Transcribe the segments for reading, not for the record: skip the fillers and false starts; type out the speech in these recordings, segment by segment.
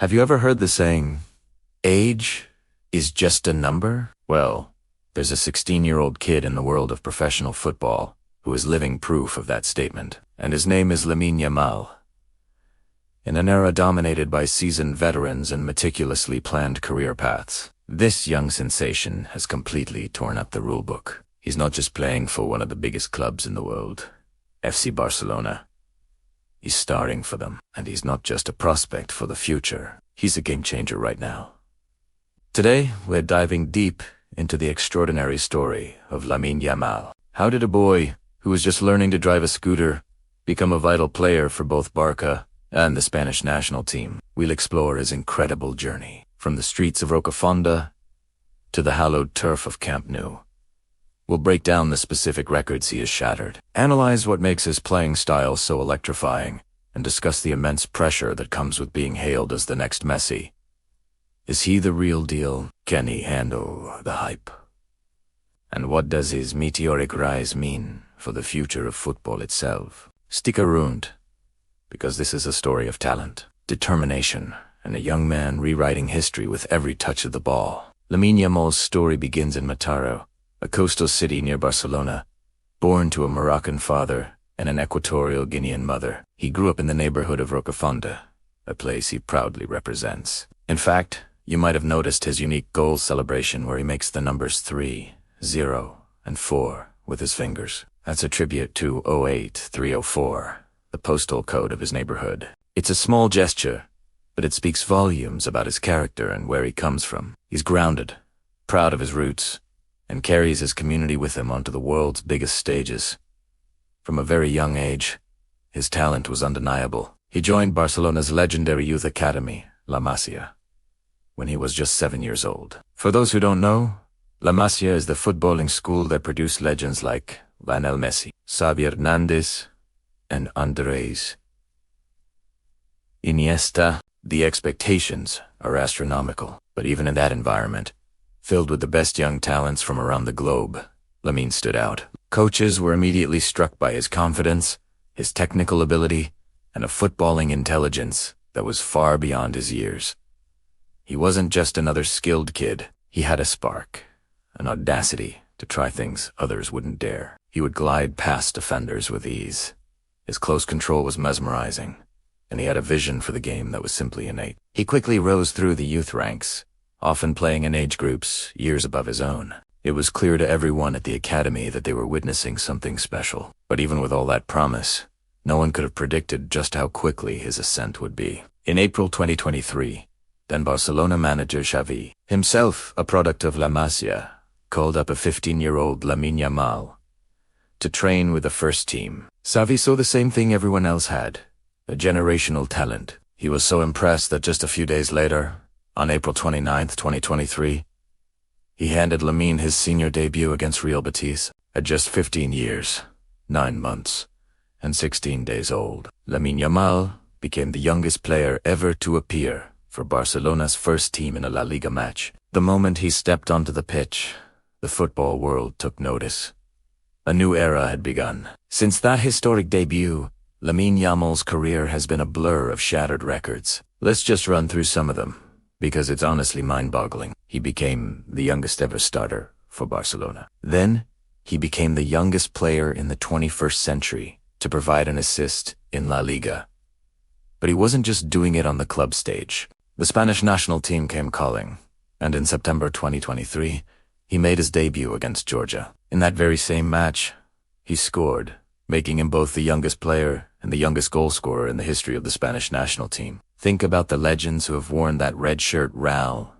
Have you ever heard the saying, age is just a number? Well, there's a 16-year-old kid in the world of professional football who is living proof of that statement, and his name is Lamine Yamal. In an era dominated by seasoned veterans and meticulously planned career paths, this young sensation has completely torn up the rulebook. He's not just playing for one of the biggest clubs in the world, FC Barcelona. He's starting for them, and he's not just a prospect for the future. He's a game changer right now. Today, we're diving deep into the extraordinary story of Lamine Yamal. How did a boy who was just learning to drive a scooter become a vital player for both Barca and the Spanish national team? We'll explore his incredible journey, from the streets of Rocafonda to the hallowed turf of Camp Nou. We'll break down the specific records he has shattered, analyze what makes his playing style so electrifying, and discuss the immense pressure that comes with being hailed as the next Messi. Is he the real deal? Can he handle the hype? And what does his meteoric rise mean for the future of football itself? Stick around, because this is a story of talent, determination, and a young man rewriting history with every touch of the ball. Lamine Yamal's story begins in Mataró, a coastal city near Barcelona. Born to a Moroccan father and an Equatorial Guinean mother, he grew up in the neighborhood of Rocafonda, a place he proudly represents. In fact, you might have noticed his unique goal celebration where he makes the numbers 3, 0, and 4 with his fingers. That's a tribute to 08304, the postal code of his neighborhood. It's a small gesture, but it speaks volumes about his character and where he comes from. He's grounded, proud of his roots, and carries his community with him onto the world's biggest stages. From a very young age, his talent was undeniable. He joined Barcelona's legendary youth academy, La Masia, when he was just 7 years old. For those who don't know, La Masia is the footballing school that produced legends like Lionel Messi, Xavi Hernandez, and Andres Iniesta. The expectations are astronomical, but even in that environment, filled with the best young talents from around the globe, Lamine stood out. Coaches were immediately struck by his confidence, his technical ability, and a footballing intelligence that was far beyond his years. He wasn't just another skilled kid. He had a spark, an audacity to try things others wouldn't dare. He would glide past defenders with ease. His close control was mesmerizing, and he had a vision for the game that was simply innate. He quickly rose through the youth ranks, often playing in age groups years above his own. It was clear to everyone at the academy that they were witnessing something special. But even with all that promise, no one could have predicted just how quickly his ascent would be. In April 2023, then Barcelona manager Xavi, himself a product of La Masia, called up a 15-year-old Lamine Yamal to train with the first team. Xavi saw the same thing everyone else had, a generational talent. He was so impressed that just a few days later, on April 29, 2023, he handed Lamine his senior debut against Real Betis at just 15 years, 9 months, and 16 days old. Lamine Yamal became the youngest player ever to appear for Barcelona's first team in a La Liga match. The moment he stepped onto the pitch, the football world took notice. A new era had begun. Since that historic debut, Lamine Yamal's career has been a blur of shattered records. Let's just run through some of them, because it's honestly mind-boggling. He became the youngest ever starter for Barcelona. Then, he became the youngest player in the 21st century to provide an assist in La Liga. But he wasn't just doing it on the club stage. The Spanish national team came calling, and in September 2023, he made his debut against Georgia. In that very same match, he scored, making him both the youngest player and the youngest goal scorer in the history of the Spanish national team. Think about the legends who have worn that red shirt. Raul,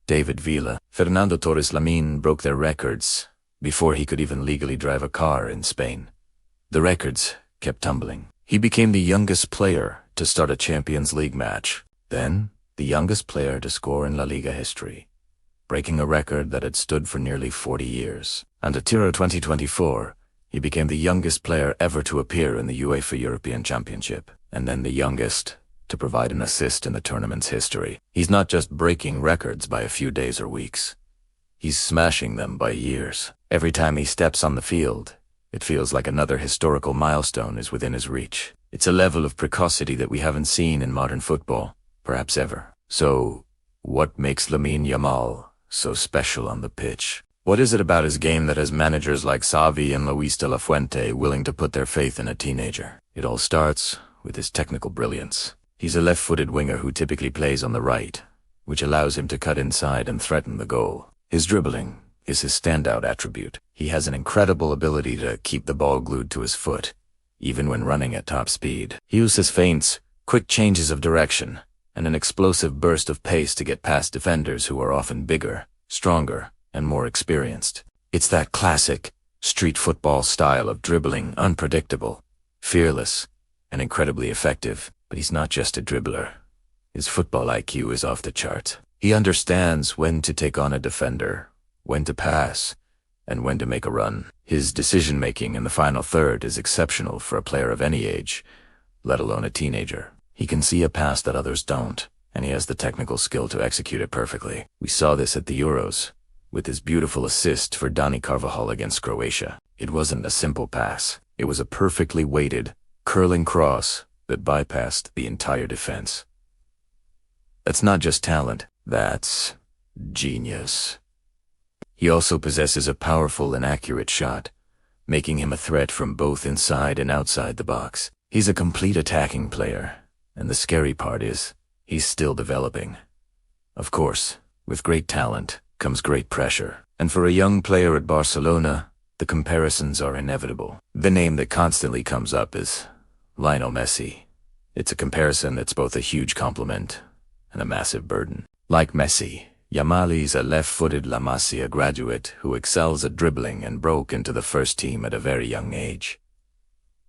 David Villa, Fernando Torres. Lamine broke their records before he could even legally drive a car in Spain. The records kept tumbling. He became the youngest player to start a Champions League match, then the youngest player to score in La Liga history, breaking a record that had stood for nearly 40 years. And at Euro 2024, he became the youngest player ever to appear in the UEFA European Championship, and then the youngest to provide an assist in the tournament's history. He's not just breaking records by a few days or weeks. He's smashing them by years. Every time he steps on the field, it feels like another historical milestone is within his reach. It's a level of precocity that we haven't seen in modern football, perhaps ever. So, what makes Lamine Yamal so special on the pitch? What is it about his game that has managers like Xavi and Luis de la Fuente willing to put their faith in a teenager? It all starts with his technical brilliance. He's a left-footed winger who typically plays on the right, which allows him to cut inside and threaten the goal. His dribbling is his standout attribute. He has an incredible ability to keep the ball glued to his foot, even when running at top speed. He uses feints, quick changes of direction, and an explosive burst of pace to get past defenders who are often bigger, stronger, and more experienced. It's that classic, street football style of dribbling, unpredictable, fearless, and incredibly effective. But he's not just a dribbler. His football IQ is off the charts. He understands when to take on a defender, when to pass, and when to make a run. His decision-making in the final third is exceptional for a player of any age, let alone a teenager. He can see a pass that others don't, and he has the technical skill to execute it perfectly. We saw this at the Euros, with his beautiful assist for Dani Carvajal against Croatia. It wasn't a simple pass. It was a perfectly weighted, curling cross that bypassed the entire defense. That's not just talent, that's genius. He also possesses a powerful and accurate shot, making him a threat from both inside and outside the box. He's a complete attacking player, and the scary part is, he's still developing. Of course, with great talent comes great pressure, and for a young player at Barcelona, the comparisons are inevitable. The name that constantly comes up is Lionel Messi. It's a comparison that's both a huge compliment and a massive burden. Like Messi, Yamal is a left-footed La Masia graduate who excels at dribbling and broke into the first team at a very young age.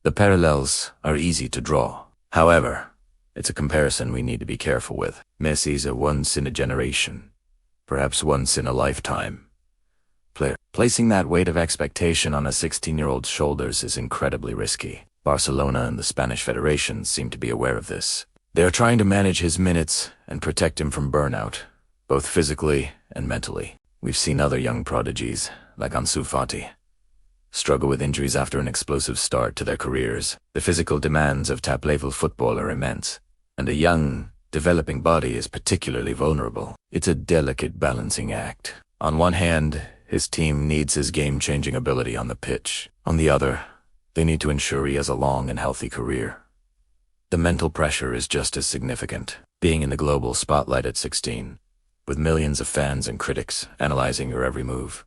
The parallels are easy to draw. However, it's a comparison we need to be careful with. Messi's a once-in-a-generation, perhaps once-in-a-lifetime player. Placing that weight of expectation on a 16-year-old's shoulders is incredibly risky. Barcelona and the Spanish Federation seem to be aware of this. They are trying to manage his minutes and protect him from burnout, both physically and mentally. We've seen other young prodigies, like Ansu Fati, struggle with injuries after an explosive start to their careers. The physical demands of top-level football are immense, and a young, developing body is particularly vulnerable. It's a delicate balancing act. On one hand, his team needs his game-changing ability on the pitch. On the other, they need to ensure he has a long and healthy career. The mental pressure is just as significant. Being in the global spotlight at 16, with millions of fans and critics analyzing your every move,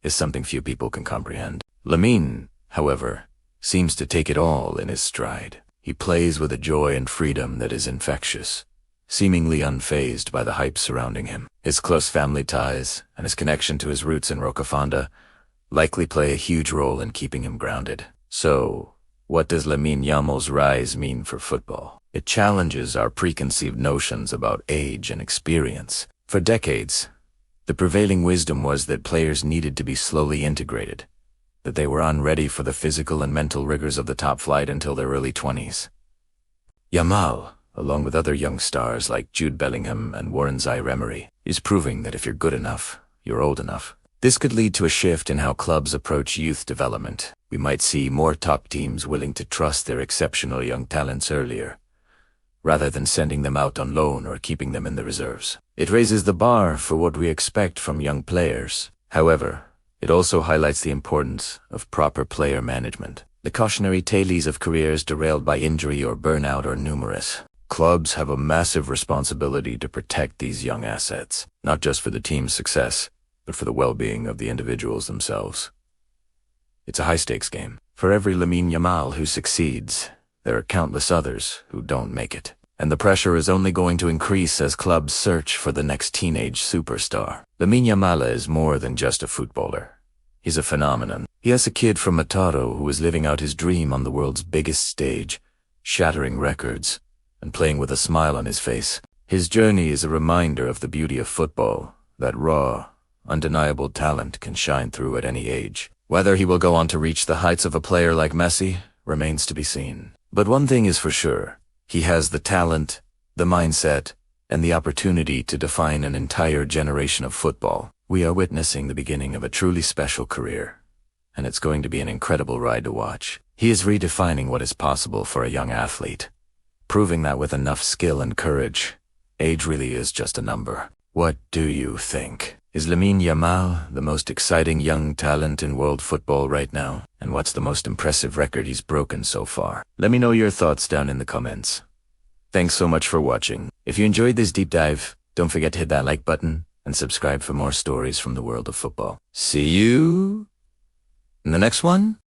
is something few people can comprehend. Lamine, however, seems to take it all in his stride. He plays with a joy and freedom that is infectious, seemingly unfazed by the hype surrounding him. His close family ties and his connection to his roots in Rocafonda likely play a huge role in keeping him grounded. So, what does Lamine Yamal's rise mean for football? It challenges our preconceived notions about age and experience. For decades, the prevailing wisdom was that players needed to be slowly integrated, that they were unready for the physical and mental rigors of the top flight until their early 20s. Yamal, along with other young stars like Jude Bellingham and Warren Zaïre-Emery, is proving that if you're good enough, you're old enough. This could lead to a shift in how clubs approach youth development. We might see more top teams willing to trust their exceptional young talents earlier, rather than sending them out on loan or keeping them in the reserves. It raises the bar for what we expect from young players. However, it also highlights the importance of proper player management. The cautionary tales of careers derailed by injury or burnout are numerous. Clubs have a massive responsibility to protect these young assets, not just for the team's success, but for the well-being of the individuals themselves. It's a high-stakes game. For every Lamine Yamal who succeeds, there are countless others who don't make it. And the pressure is only going to increase as clubs search for the next teenage superstar. Lamine Yamal is more than just a footballer. He's a phenomenon. He is a kid from Mataro who is living out his dream on the world's biggest stage, shattering records, and playing with a smile on his face. His journey is a reminder of the beauty of football, that raw, undeniable talent can shine through at any age. Whether he will go on to reach the heights of a player like Messi remains to be seen. But one thing is for sure. He has the talent, the mindset, and the opportunity to define an entire generation of football. We are witnessing the beginning of a truly special career, and it's going to be an incredible ride to watch. He is redefining what is possible for a young athlete, proving that with enough skill and courage, Age really is just a number. What do you think? Is Lamine Yamal the most exciting young talent in world football right now? And what's the most impressive record he's broken so far? Let me know your thoughts down in the comments. Thanks so much for watching. If you enjoyed this deep dive, don't forget to hit that like button and subscribe for more stories from the world of football. See you in the next one.